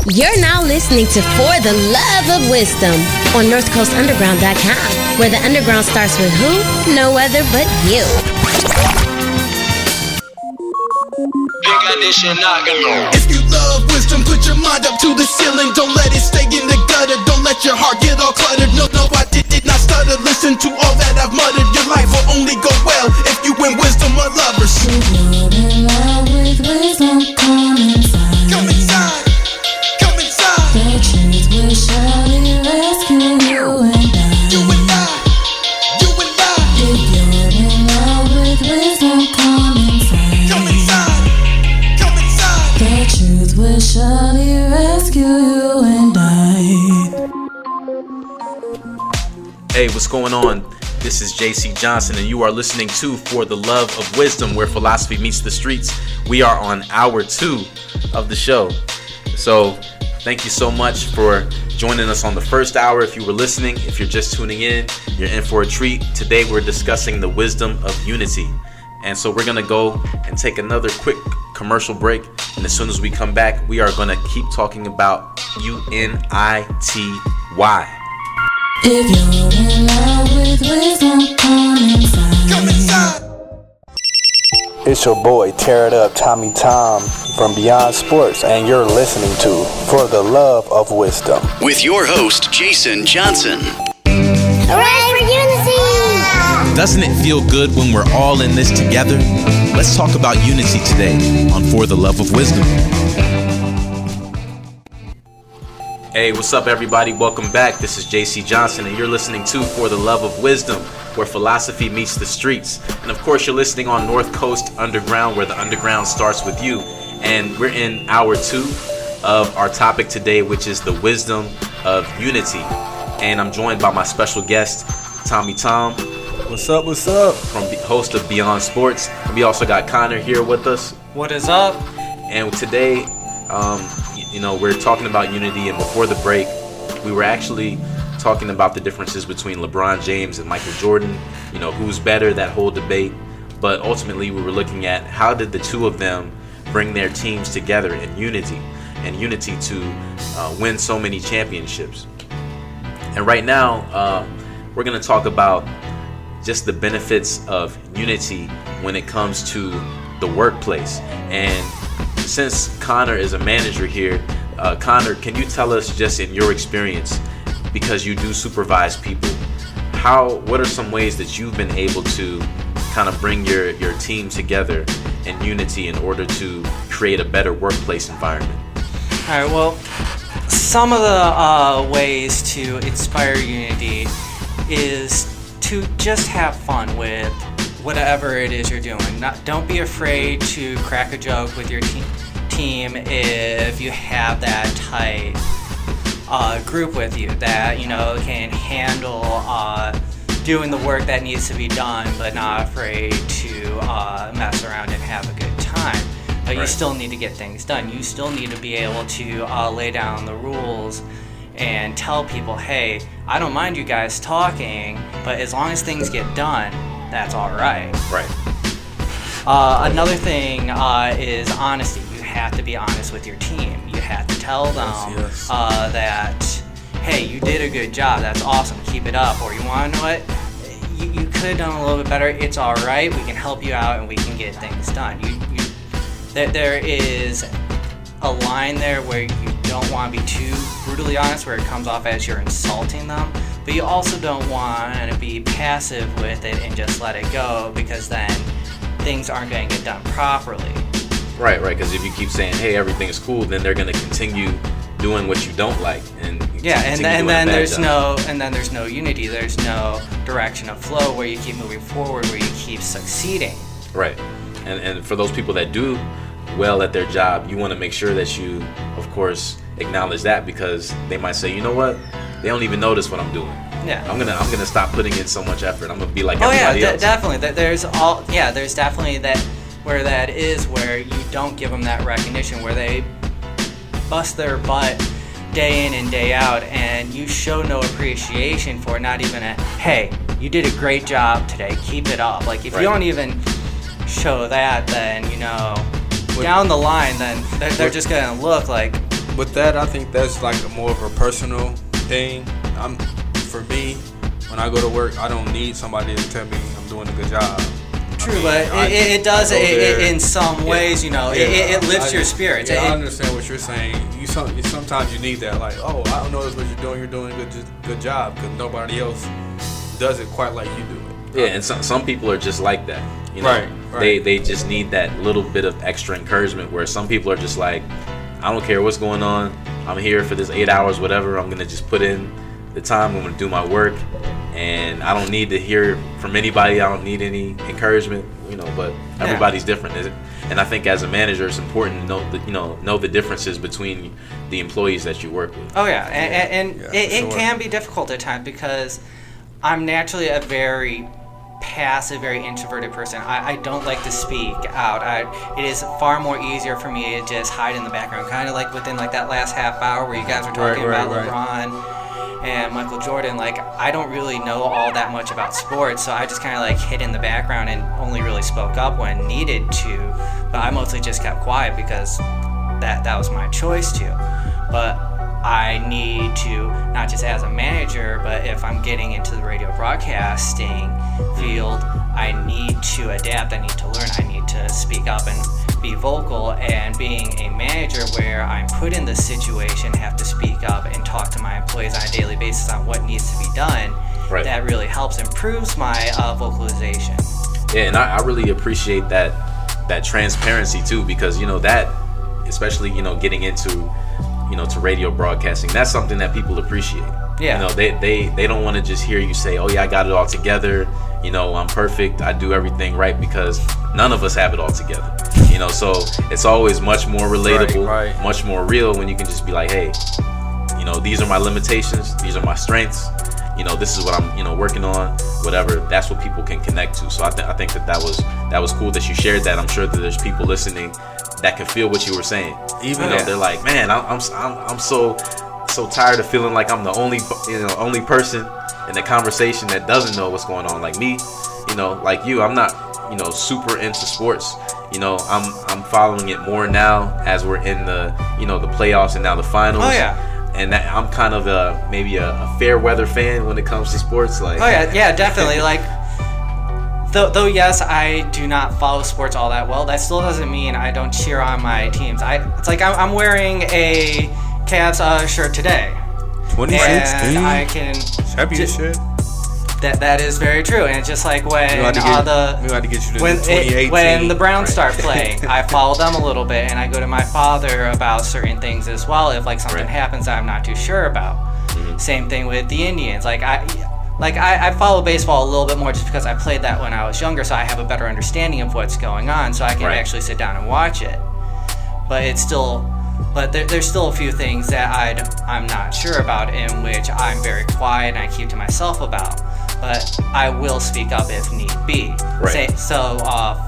You're now listening to For the Love of Wisdom on NorthCoastUnderground.com, where the underground starts with who? No other but you. If you love wisdom, put your mind up to the ceiling. Don't let it stay in the gutter. Don't let your heart get all cluttered. No, I did not stutter. Listen to all that I've muttered. Your life will only go well if you win wisdom or lovers. If you're in love with wisdom, come inside. Come inside. Come inside. The truth will surely rescue you and I. You and I. You and I. If you're in love with wisdom, come inside. Come inside. Come inside. The truth will surely rescue you and I. Hey, what's going on? This is JC Johnson, and you are listening to For the Love of Wisdom, where philosophy meets the streets. We are on hour 2 of the show. So, thank you so much for joining us on the first hour. If you were listening, if you're just tuning in, you're in for a treat. Today, we're discussing the wisdom of unity. And so, we're going to go and take another quick commercial break. And as soon as we come back, we are going to keep talking about UNITY. If you're in love with wisdom, come inside. Come inside. It's your boy, Tear It Up, Tommy Tom from Beyond Sports, and you're listening to For the Love of Wisdom with your host, Jason Johnson. Hooray for unity! Doesn't it feel good when we're all in this together? Let's talk about unity today on For the Love of Wisdom. Hey, what's up, everybody? Welcome back. This is JC Johnson, and you're listening to For the Love of Wisdom, where philosophy meets the streets. And of course, you're listening on North Coast Underground, where the underground starts with you. And we're in hour 2 of our topic today, which is the wisdom of unity. And I'm joined by my special guest, Tommy Tom. What's up, what's up? From host of Beyond Sports. And we also got Connor here with us. What is up? And today, we're talking about unity, and before the break, we were actually talking about the differences between LeBron James and Michael Jordan, who's better, that whole debate. But ultimately, we were looking at how did the two of them bring their teams together in unity to win so many championships. And right now, we're going to talk about just the benefits of unity when it comes to the workplace. And since Connor is a manager here, Connor, can you tell us, just in your experience, because you do supervise people, what are some ways that you've been able to kind of bring your team together in unity in order to create a better workplace environment? All right, well, some of the ways to inspire unity is to just have fun with whatever it is you're doing. Don't be afraid to crack a joke with your team if you have that tight group with you that can handle doing the work that needs to be done, but not afraid to mess around and have a good time. But You still need to get things done. You still need to be able to lay down the rules and tell people, hey, I don't mind you guys talking, but as long as things get done, that's all right. Right. Another thing is honesty. You have to be honest with your team. You have to tell them that, hey, you did a good job. That's awesome. Keep it up. Or you want to know what? You could have done a little bit better. It's all right. We can help you out and we can get things done. There is a line there where you don't want to be too brutally honest, where it comes off as you're insulting them. But you also don't want to be passive with it and just let it go, because then things aren't going to get done properly. Right, because if you keep saying, hey, everything's cool, then they're going to continue doing what you don't like. And then there's no unity. There's no direction of flow where you keep moving forward, where you keep succeeding. Right. And for those people that do well at their job, you want to make sure that you, of course, acknowledge that, because they might say, you know what? They don't even notice what I'm doing. Yeah. I'm gonna stop putting in so much effort. I'm gonna be like everybody else. Definitely. There's definitely that is where you don't give them that recognition, where they bust their butt day in and day out, and you show no appreciation for it. Not even hey, you did a great job today. Keep it up. Like if you don't even show that, then down the line, then they're just gonna look like, with that, I think that's like more of a personal thing. For me, when I go to work, I don't need somebody to tell me I'm doing a good job. True, but it does in some ways, you know, it lifts your spirits. Yeah, I understand what you're saying. Sometimes you need that, like, oh, I don't know what you're doing a good job, because nobody else does it quite like you do it. Yeah, and some people are just like that. You know, right. They just need that little bit of extra encouragement, where some people are just like, I don't care what's going on. I'm here for this 8 hours, whatever. I'm gonna just put in the time. I'm gonna do my work, and I don't need to hear from anybody. I don't need any encouragement, you know. But everybody's different, is it? And I think as a manager, it's important to know the differences between the employees that you work with. Oh yeah, and it can be difficult at times, because I'm naturally a very passive, very introverted person. I don't like to speak out. It is far more easier for me to just hide in the background, kind of like within like that last half hour where you guys were talking about LeBron and Michael Jordan. Like, I don't really know all that much about sports, so I just kind of like hid in the background and only really spoke up when needed to. But I mostly just kept quiet because that was my choice to. But I need to, not just as a manager, but if I'm getting into the radio broadcasting field, I need to adapt, I need to learn, I need to speak up and be vocal. And being a manager where I'm put in this situation, have to speak up and talk to my employees on a daily basis on what needs to be done, that really helps, improves my vocalization. Yeah, and I really appreciate that transparency too, because, you know, that, especially, you know, getting into, you know, to radio broadcasting, that's something that people appreciate. Yeah. You know, they don't want to just hear you say, oh yeah, I got it all together, you know, I'm perfect, I do everything right, because none of us have it all together. You know, so it's always much more relatable, much more real when you can just be like, hey, you know, these are my limitations, these are my strengths, you know, this is what I'm, you know, working on, whatever. That's what people can connect to. So I think that was cool that you shared that. I'm sure that there's people listening that can feel what you were saying. Even though they're like, man, I'm so tired of feeling like I'm the only person in the conversation that doesn't know what's going on. Like me, you know, like you, I'm not, you know, super into sports. You know, I'm following it more now as we're in the, you know, the playoffs and now the finals. Oh yeah. And I'm kind of maybe a fair weather fan when it comes to sports. Like, oh yeah, definitely. Like, though yes, I do not follow sports all that well. That still doesn't mean I don't cheer on my teams. It's like I'm wearing a Cavs shirt today. 2016. And I can championship. That is very true, and it's just like when we had to get you to 2018. When the Browns start playing, I follow them a little bit, and I go to my father about certain things as well. If like something happens that I'm not too sure about. Mm-hmm. Same thing with the Indians. I follow baseball a little bit more just because I played that when I was younger, so I have a better understanding of what's going on, so I can actually sit down and watch it. But it's still. But there's still a few things that I'm not sure about, in which I'm very quiet and I keep to myself about. But I will speak up if need be. So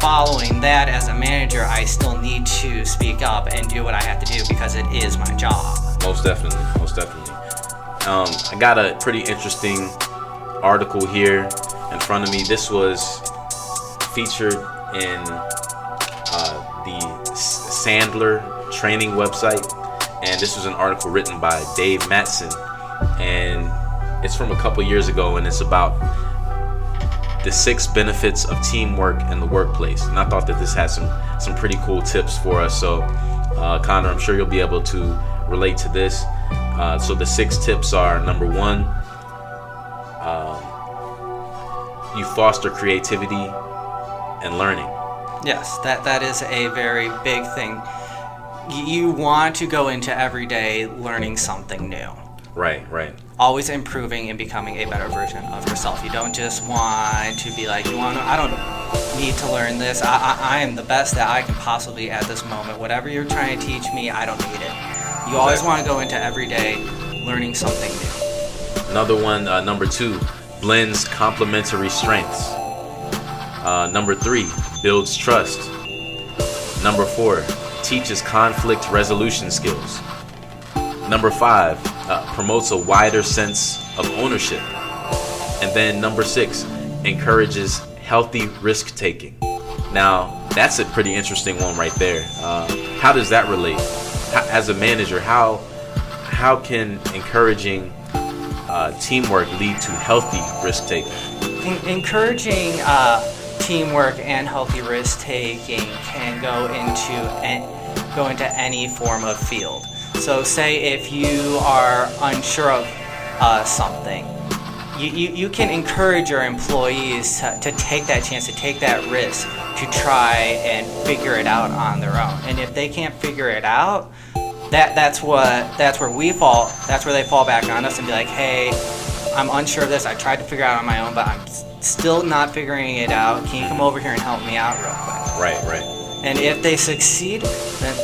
following that as a manager, I still need to speak up and do what I have to do because it is my job. Most definitely. I got a pretty interesting article here in front of me. This was featured in the Sandler training website, and this was an article written by Dave Matson, and it's from a couple years ago, and it's about the 6 benefits of teamwork in the workplace. And I thought that this had some pretty cool tips for us. So Connor, I'm sure you'll be able to relate to this. So the 6 tips are: number 1, you foster creativity and learning. Yes, that is a very big thing. You want to go into every day learning something new. Right. Always improving and becoming a better version of yourself. You don't just want to be like, I don't need to learn this. I am the best that I can possibly be at this moment. Whatever you're trying to teach me, I don't need it. You always want to go into every day learning something new. Another one, number 2, blends complementary strengths. Number 3, builds trust. Number 4, teaches conflict resolution skills. Number 5, promotes a wider sense of ownership. And then number 6, encourages healthy risk taking. Now, that's a pretty interesting one right there. How does that relate as a manager, how can encouraging teamwork lead to healthy risk taking? Encouraging teamwork and healthy risk taking can go into any form of field. So say if you are unsure of something, you can encourage your employees to take that chance, to take that risk, to try and figure it out on their own. And if they can't figure it out, that's where we fall. That's where they fall back on us and be like, hey, I'm unsure of this. I tried to figure it out on my own, but I'm still not figuring it out. Can you come over here and help me out real quick? Right. And if they succeed, then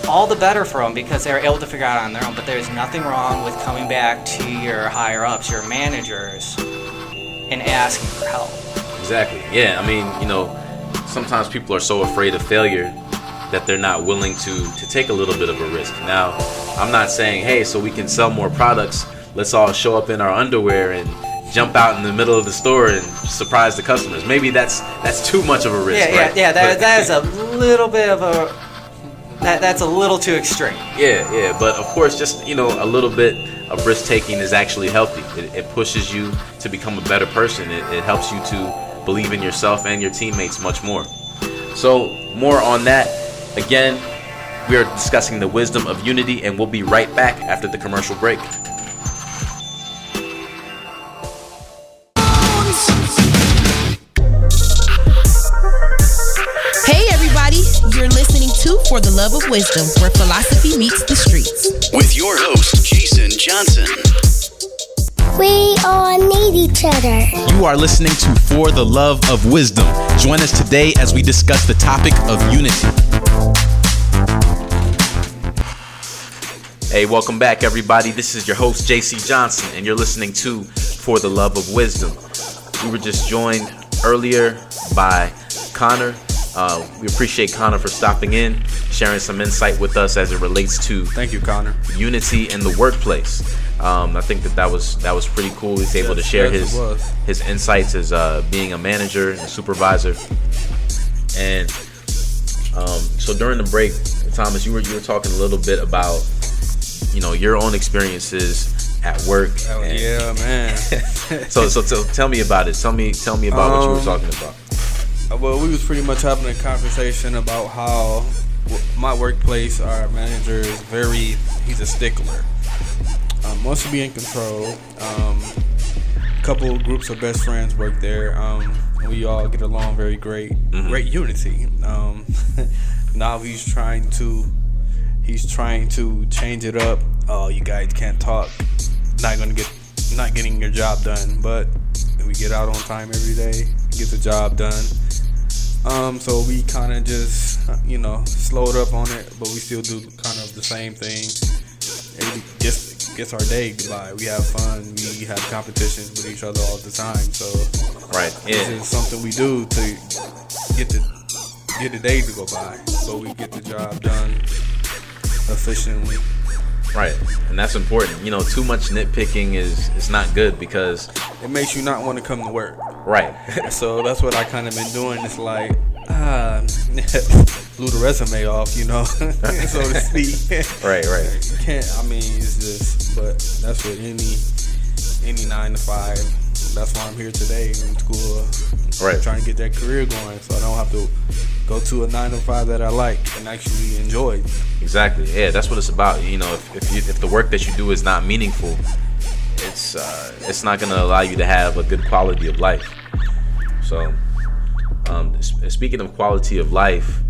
all the better for them because they're able to figure it out on their own. But there's nothing wrong with coming back to your higher ups, your managers, and asking for help. Exactly. Yeah. I mean, sometimes people are so afraid of failure that they're not willing to take a little bit of a risk. Now, I'm not saying, hey, so we can sell more products, let's all show up in our underwear and jump out in the middle of the store and surprise the customers. Maybe that's too much of a risk. Yeah. That is a little bit of a that's a little too extreme. Yeah. But of course, just a little bit of risk taking is actually healthy. It pushes you to become a better person. It helps you to believe in yourself and your teammates much more. So more on that. Again, we are discussing the wisdom of unity, and we'll be right back after the commercial break. Hey everybody, you're listening to For the Love of Wisdom, where philosophy meets the streets. With your host, Jason Johnson. We all need each other. You are listening to For the Love of Wisdom. Join us today as we discuss the topic of unity. Hey, welcome back, everybody. This is your host, JC Johnson, and you're listening to For the Love of Wisdom. We were just joined earlier by Connor. We appreciate Connor for stopping in, sharing some insight with us as it relates to Thank you, Connor. unity in the workplace. I think that was pretty cool. He's able to share his insights as being a manager and a supervisor. And so during the break, Thomas, you were talking a little bit about your own experiences at work. Yeah, man. so tell me about it. Tell me about what you were talking about. Well, we was pretty much having a conversation about how my workplace, our manager is he's a stickler. Wants to be in control. A couple groups of best friends work there. We all get along very great. Mm-hmm. Great unity. Now he's trying to change it up. Oh, you guys can't talk. Not getting your job done. But we get out on time every day, get the job done. So we kind of just slowed up on it, but we still do kind of the same thing. It gets our day by. We have fun. We have competitions with each other all the time. So this is something we do to get the day to go by, so we get the job done efficiently. Right, and that's important. Too much nitpicking is not good because it makes you not want to come to work. Right. So that's what I kind of been doing. It's like blew the resume off, so to speak. Right. You can't. It's just. But that's what any 9 to 5. That's why I'm here today in school. Right. Trying to get that career going, so I don't have to go to a 9 to 5 that I like and actually enjoy. Exactly. Yeah, that's what it's about. If the work that you do is not meaningful, it's not going to allow you to have a good quality of life. So, speaking of quality of life,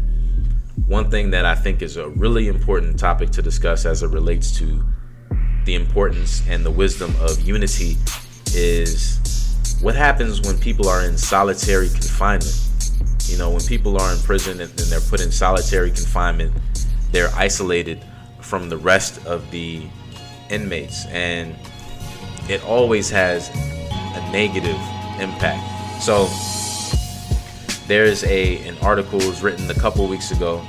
one thing that I think is a really important topic to discuss as it relates to the importance and the wisdom of unity is what happens when people are in solitary confinement. When people are in prison and they're put in solitary confinement, they're isolated from the rest of the inmates, and it always has a negative impact. So there's an article was written a couple weeks ago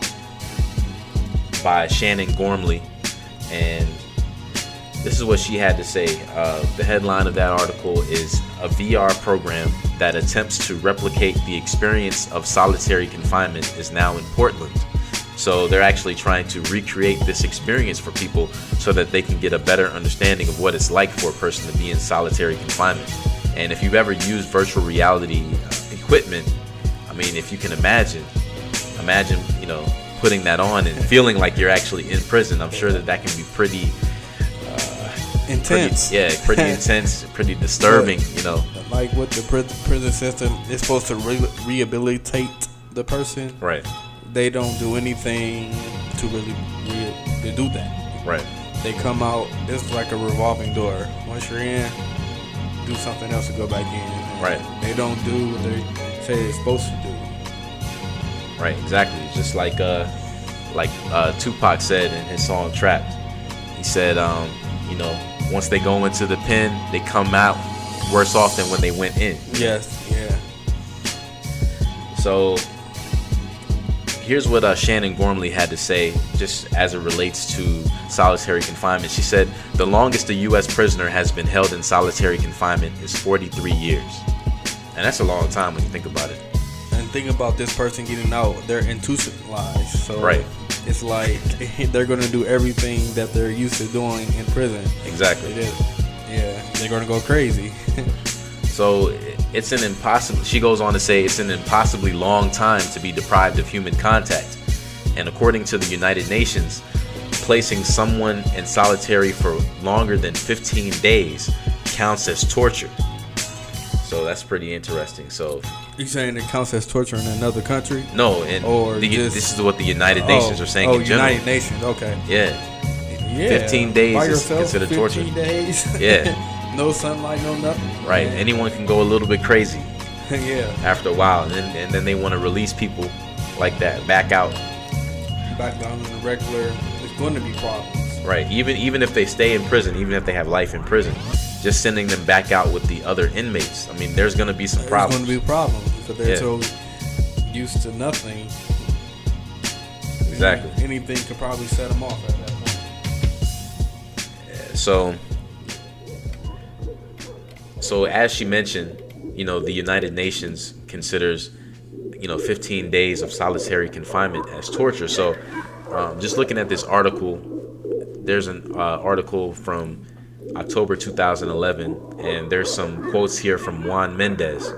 by Shannon Gormley, and this is what she had to say. The headline of that article is "A VR program that attempts to replicate the experience of solitary confinement is now in Portland." So they're actually trying to recreate this experience for people so that they can get a better understanding of what it's like for a person to be in solitary confinement. And if you've ever used virtual reality equipment, I mean, if you can imagine, putting that on and feeling like you're actually in prison, I'm sure that can be pretty intense. Pretty intense, pretty disturbing, Like with the prison system, it's supposed to rehabilitate the person. Right. They don't do anything to really to do that. Right. They come out, it's like a revolving door. Once you're in, do something else to go back in. Right. They don't do what they say they're supposed to do. Right, exactly. Just like Tupac said in his song Trapped. He said, once they go into the pen, they come out worse off than when they went in. Yes, yeah. So here's what Shannon Gormley had to say just as it relates to solitary confinement. She said, the longest a U.S. prisoner has been held in solitary confinement is 43 years. And that's a long time when you think about it. And think about this person getting out, they're institutionalized. So right. It's like they're going to do everything that they're used to doing in prison. Exactly. They're going to go crazy. So it's an impossible, she goes on to say, it's an impossibly long time to be deprived of human contact. And according to the United Nations, placing someone in solitary for longer than 15 days counts as torture. So that's pretty interesting. So you saying it counts as torture in another country? No, this is what the United Nations are saying in general. United Nations, okay. Yeah. 15 days is considered torture. 15 days? Yeah. No sunlight, no nothing. Right. Yeah. Anyone can go a little bit crazy. Yeah. After a while, and then they want to release people like that back out. Back down in the regular. There's going to be problems. Right. Even if they stay in prison, even if they have life in prison, just sending them back out with the other inmates. I mean, there's going to be some problems. There's going to be problems because they're so used to nothing. Exactly. Anything could probably set them off at that point. Yeah, so as she mentioned, the United Nations considers, 15 days of solitary confinement as torture. So just looking at this article, there's an article from October 2011, and there's some quotes here from Juan Mendez,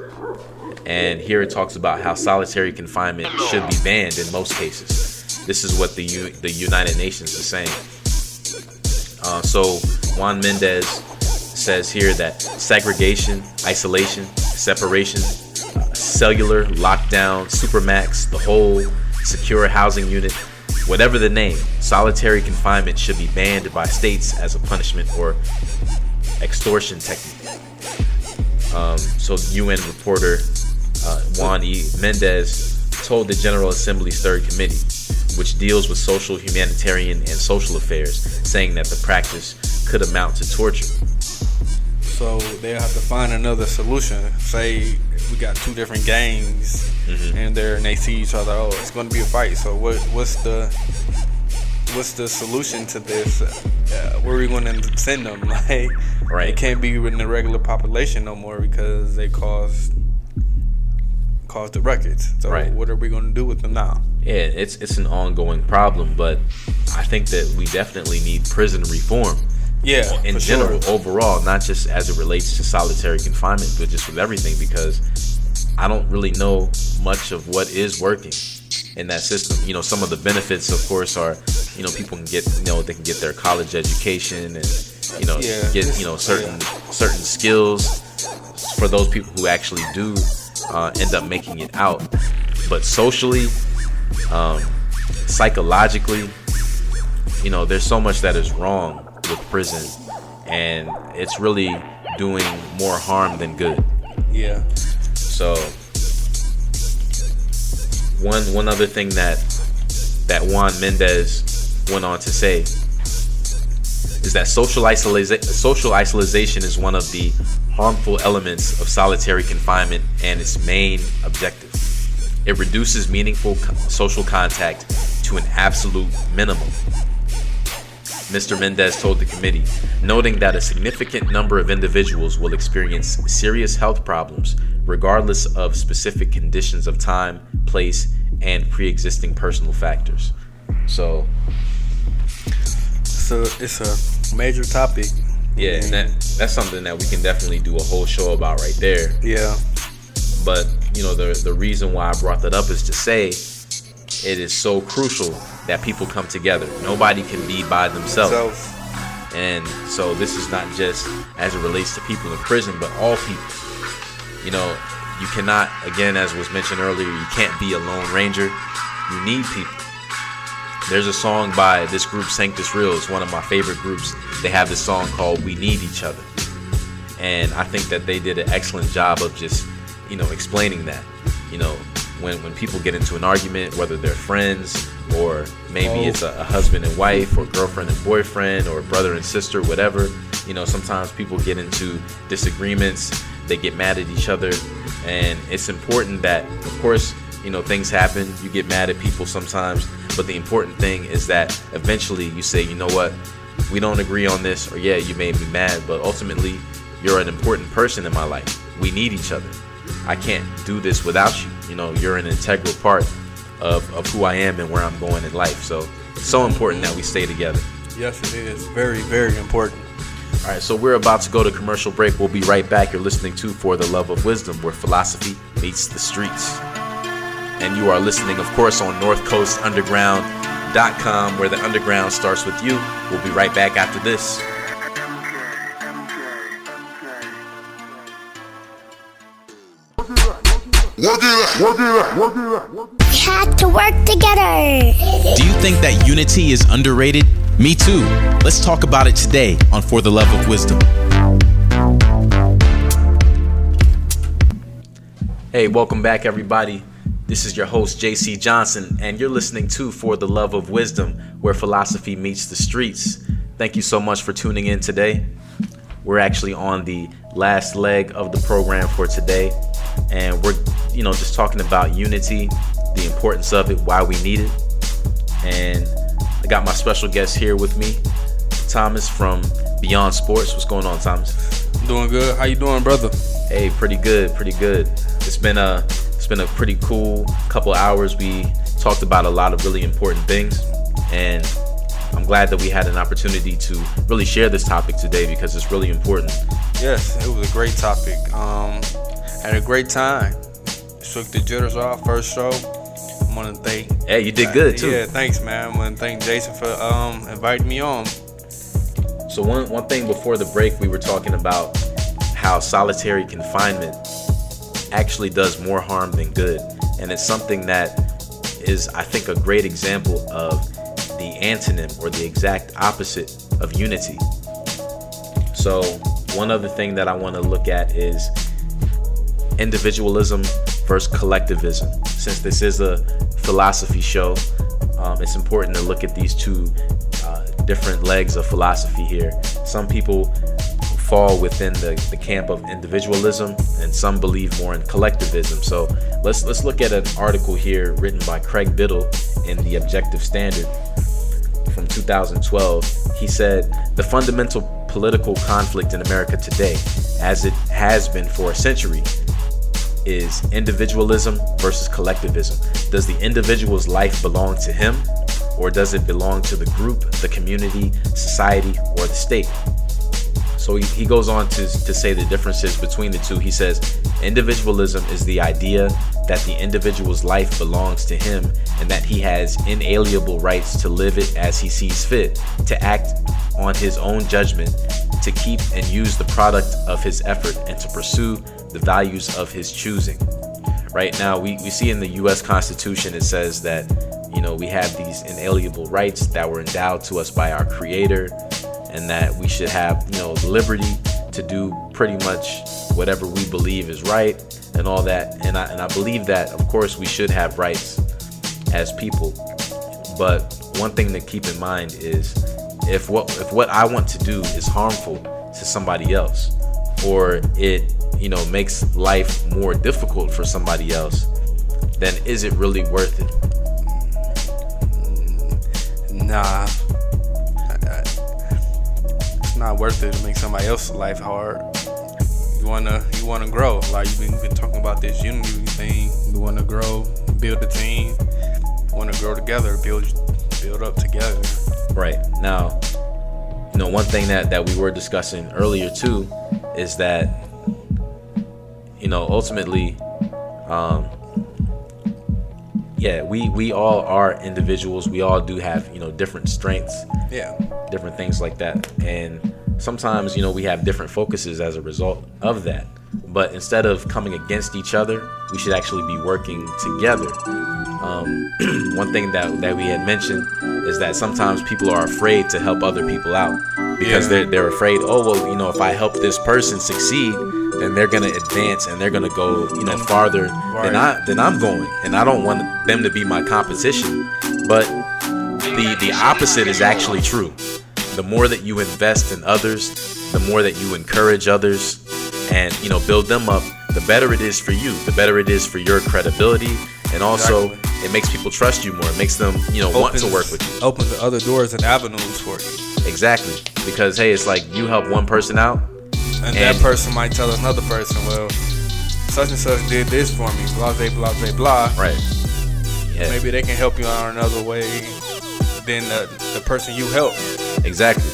and here it talks about how solitary confinement should be banned in most cases. This is what the United Nations is saying. So Juan Mendez says here that segregation, isolation, separation, cellular, lockdown, supermax, the whole, secure housing unit, whatever the name, solitary confinement should be banned by states as a punishment or extortion technique. So UN reporter Juan E. Mendez told the General Assembly's Third Committee, which deals with social, humanitarian, and social affairs, saying that the practice could amount to torture. So they'll have to find another solution. Say we got two different gangs, and they see each other. Oh, it's going to be a fight. So what's the solution to this? Where are we going to send them? Like, right. They can't be in the regular population no more because they caused the records. So right. What are we going to do with them now? Yeah, it's an ongoing problem, but I think that we definitely need prison reform. Yeah, in general, overall, not just as it relates to solitary confinement, but just with everything, because I don't really know much of what is working in that system. Some of the benefits, of course, are, people can get, they can get their college education and, get, certain skills for those people who actually do end up making it out. But socially, psychologically, there's so much that is wrong with prison, and it's really doing more harm than good. Yeah. So one other thing that Juan Mendez went on to say is that social isolation is one of the harmful elements of solitary confinement and its main objective. It reduces meaningful social contact to an absolute minimum. Mr. Mendez told the committee, noting that a significant number of individuals will experience serious health problems regardless of specific conditions of time, place, and pre-existing personal factors. So it's a major topic. Yeah, and that's something that we can definitely do a whole show about right there. Yeah. But, the reason why I brought that up is to say it is so crucial that people come together. Nobody can be by themselves. And so this is not just as it relates to people in prison, but all people. You cannot, again, as was mentioned earlier, you can't be a lone ranger. You need people. There's a song by this group, Sanctus Real. It's one of my favorite groups. They have this song called We Need Each Other. And I think that they did an excellent job of just, explaining that. When people get into an argument, whether they're friends or maybe it's a husband and wife or girlfriend and boyfriend or brother and sister, whatever, sometimes people get into disagreements. They get mad at each other. And it's important that, of course, things happen. You get mad at people sometimes. But the important thing is that eventually you say, you know what, we don't agree on this, or yeah, you made me mad, but ultimately you're an important person in my life. We need each other. I can't do this without you. You're an integral part of who I am and where I'm going in life. So it's so important that we stay together. Yes, it is. Very, very important. All right, so we're about to go to commercial break. We'll be right back. You're listening to For the Love of Wisdom, where philosophy meets the streets. And you are listening, of course, on northcoastunderground.com, where the underground starts with you. We'll be right back after this. We had to work together. Do you think that unity is underrated? Me too. Let's talk about it today on For the Love of Wisdom. Hey, welcome back, everybody. This is your host, JC Johnson, and you're listening to For the Love of Wisdom, where philosophy meets the streets. Thank you so much for tuning in today. We're actually on the last leg of the program for today, and we're, just talking about unity, the importance of it, why we need it. And I got my special guest here with me, Thomas from Beyond Sports. What's going on, Thomas? Doing good. How you doing, brother? Hey, pretty good. It's been a pretty cool couple hours. We talked about a lot of really important things, and I'm glad that we had an opportunity to really share this topic today because it's really important. Yes, it was a great topic. Had a great time. Shook the jitters off first show. I want to thank. Hey, you did good too. Yeah, thanks, man. I want to thank Jason for inviting me on. So one thing before the break, we were talking about how solitary confinement actually does more harm than good, and it's something that is, I think, a great example of the antonym or the exact opposite of unity. So one other thing that I want to look at is individualism versus collectivism. Since this is a philosophy show, it's important to look at these two different legs of philosophy here. Some people fall within the camp of individualism, and some believe more in collectivism. So let's look at an article here written by Craig Biddle in The Objective Standard from 2012. He said, "The fundamental political conflict in America today, as it has been for a century, is individualism versus collectivism. Does the individual's life belong to him, or does it belong to the group, the community, society, or the state?" So he goes on to say the differences between the two. He says, individualism is the idea that the individual's life belongs to him and that he has inalienable rights to live it as he sees fit, to act on his own judgment, to keep and use the product of his effort, and to pursue the values of his choosing. Right now, we see in the U.S. Constitution, it says that, we have these inalienable rights that were endowed to us by our Creator, and that we should have, liberty to do pretty much whatever we believe is right and all that. And I believe that, of course, we should have rights as people. But one thing to keep in mind is if what I want to do is harmful to somebody else, or it, makes life more difficult for somebody else, then is it really worth it? Nah. Not worth it to make somebody else's life hard. You wanna grow. Like you've been talking about this unity thing. You wanna grow, build a team. You wanna grow together, build build up together. Right. Now, one thing that we were discussing earlier too is that, ultimately, we all are individuals. We all do have, different strengths. Yeah. Different things like that. And sometimes, we have different focuses as a result of that. But instead of coming against each other, we should actually be working together. One thing that we had mentioned is that sometimes people are afraid to help other people out because they're afraid, if I help this person succeed, then they're gonna advance and they're gonna go, farther than I'm going, and I don't want them to be my competition. But the opposite is actually true. The more that you invest in others, the more that you encourage others and build them up, the better it is for you, the better it is for your credibility, and also it makes people trust you more. It makes them want to work with you. Opens the other doors and avenues for you. Exactly, because hey, it's like you help one person out, and that person might tell another person, well, such and such did this for me, blah blah blah blah blah. Right. Yeah. Maybe they can help you out another way than the person you help. Exactly.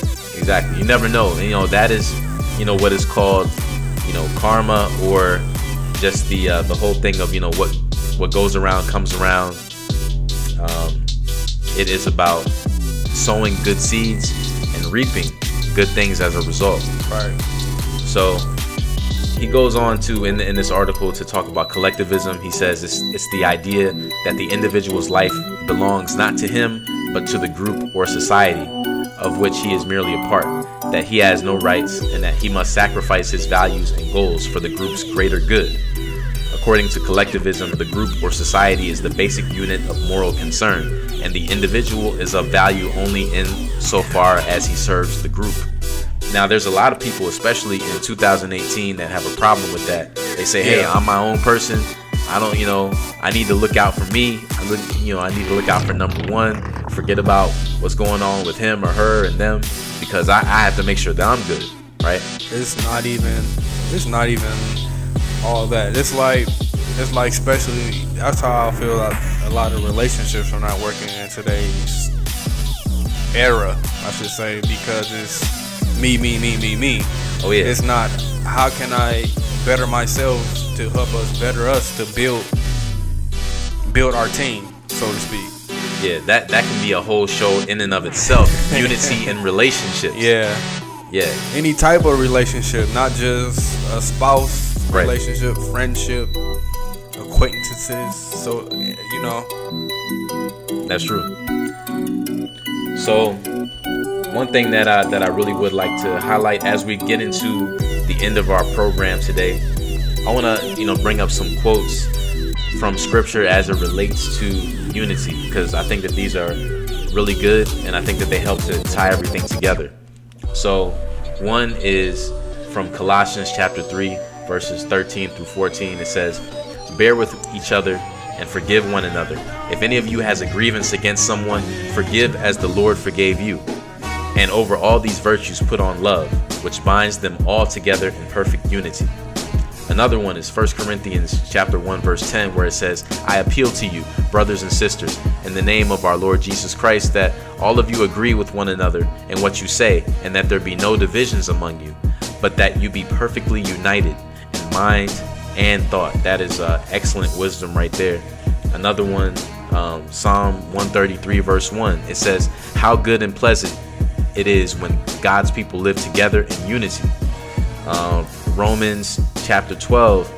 You never know. That is what is called karma, or just the whole thing of what goes around comes around. It is about sowing good seeds and reaping good things as a result. Right. So he goes on to in this article to talk about collectivism. He says it's the idea that the individual's life belongs not to him but to the group or society of which he is merely a part, that he has no rights, and that he must sacrifice his values and goals for the group's greater good. According to collectivism, the group or society is the basic unit of moral concern, and the individual is of value only in so far as he serves the group. Now, there's a lot of people, especially in 2018, that have a problem with that. They say, hey, I'm my own person. I don't, I need to look out for me. I need to look out for number one. Forget about what's going on with him or her and them, because I have to make sure that I'm good, right? It's not even all that. It's like especially, that's how I feel like a lot of relationships are not working in today's era, I should say, because it's me. Oh yeah. It's not, how can I better myself to help us better us to build our team, so to speak. Yeah, that can be a whole show in and of itself. Unity in relationships. Yeah. Any type of relationship, not just a spouse relationship, friendship, acquaintances. So, That's true. So, one thing that I really would like to highlight as we get into the end of our program today, I want to bring up some quotes from scripture as it relates to unity, because I think that these are really good and I think that they help to tie everything together. So one is from Colossians chapter 3 verses 13 through 14. It says, bear with each other and forgive one another. If any of you has a grievance against someone, forgive as the Lord forgave you. And over all these virtues put on love, which binds them all together in perfect unity. Another one is 1 Corinthians chapter 1 verse 10, where it says, I appeal to you, brothers and sisters, in the name of our Lord Jesus Christ, that all of you agree with one another in what you say, and that there be no divisions among you, but that you be perfectly united in mind and thought. That is excellent wisdom right there. Another one, Psalm 133 verse 1, it says, how good and pleasant it is when God's people live together in unity. Romans chapter 12,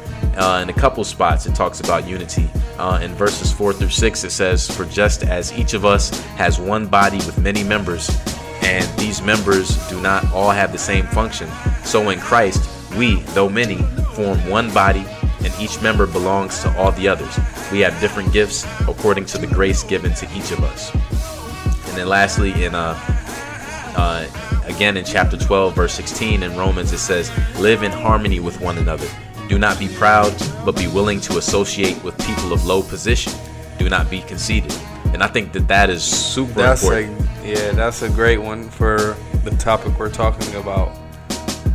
in a couple spots it talks about unity. In verses 4 through 6 it says, for just as each of us has one body with many members, and these members do not all have the same function, so in Christ we, though many, form one body, and each member belongs to all the others. We have different gifts according to the grace given to each of us. And then lastly, again in chapter 12 verse 16 in Romans, it says, live in harmony with one another. Do not be proud, but be willing to associate with people of low position. Do not be conceited. And I think that is super important. That's a great one for the topic we're talking about.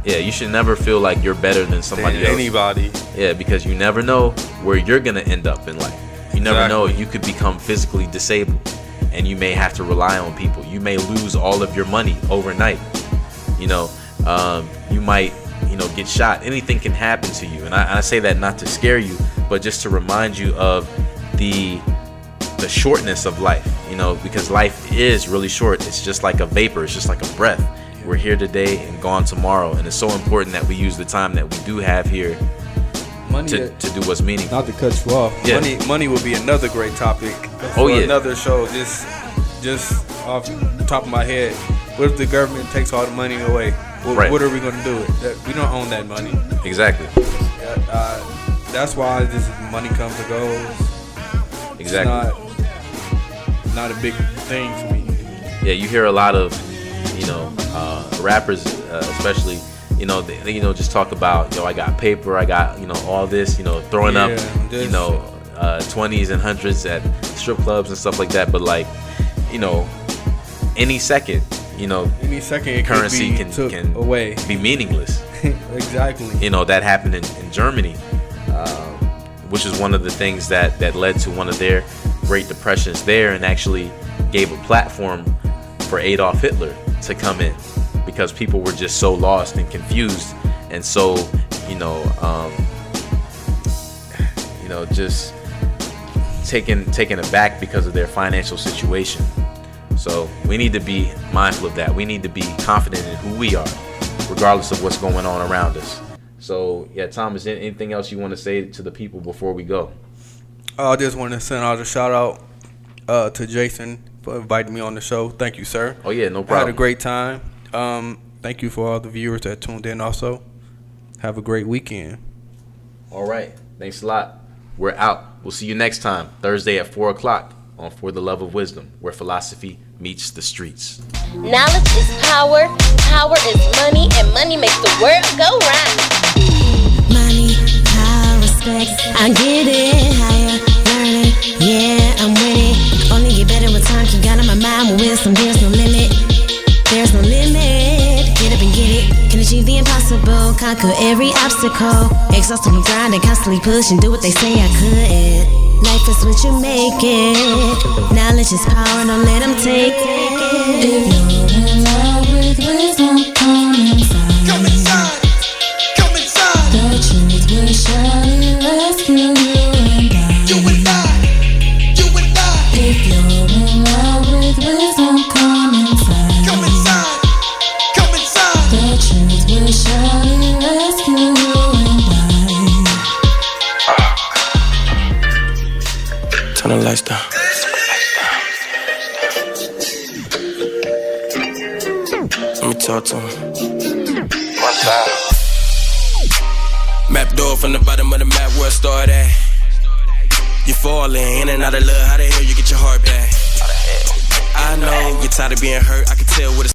Yeah, you should never feel like you're better than somebody else. Anybody. Yeah, because you never know where you're going to end up in life. You never know. You could become physically disabled. and you may have to rely on people. You may lose all of your money overnight. You know, you might, you know, get shot. Anything can happen to you. And I say that not to scare you, but just to remind you of the shortness of life, you know, because life is really short. It's just like a vapor. It's just like a breath. We're here today and gone tomorrow. And it's so important that we use the time that we do have here to do what's meaningful. Not to cut you off. Yeah. Money would be another great topic for another show. Just off the top of my head, what if the government takes all the money away? What are we going to do with it? We don't own that money. Exactly. That's why this money comes and goes. Exactly. It's not a big thing for me. Yeah, you hear a lot of, you know, rappers, especially, you know, they just talk about, I got paper, I got, all this, throwing up, 20s and hundreds at strip clubs and stuff like that. But like, any second, currency can away, be meaningless. Exactly. That happened in Germany, which is one of the things that led to one of their Great Depressions there, and actually gave a platform for Adolf Hitler to come in, because people were just so lost and confused, and so just taken aback because of their financial situation. So we need to be mindful of that. We need to be confident in who we are, regardless of what's going on around us. So yeah, Thomas, anything else you want to say to the people before we go? I just want to send out a shout out to Jason for inviting me on the show. Thank you, sir. Oh yeah, no problem. I had a great time. Thank you for all the viewers that tuned in also. Have a great weekend. All right. Thanks a lot. We're out. We'll see you next time, Thursday at 4 o'clock on For the Love of Wisdom, where philosophy meets the streets. Knowledge is power, power is money, and money makes the world go round. Money, power, respect, I get it higher, learning, yeah, I'm with it. Only get better with time, keep got on my mind with wisdom, there's no limit. There's no limit, get up and get it. Can achieve the impossible, conquer every obstacle. Exhaustively grinding, constantly pushing, do what they say I could. Life is what you make it. Knowledge is power, don't let them take it. If you're in love with wisdom, come inside. Come inside, come inside. The truth will surely rescue you and I. You and I, you and I. If you're in love with wisdom, come inside. Come inside, come inside. The truth will surely rescue you and I. Turn the lights down. Let me talk to him. One time. Map door from the bottom of the map where I start at. You falling in and out of love, how the hell you get your heart back? I know you're tired of being hurt, I can tell what it's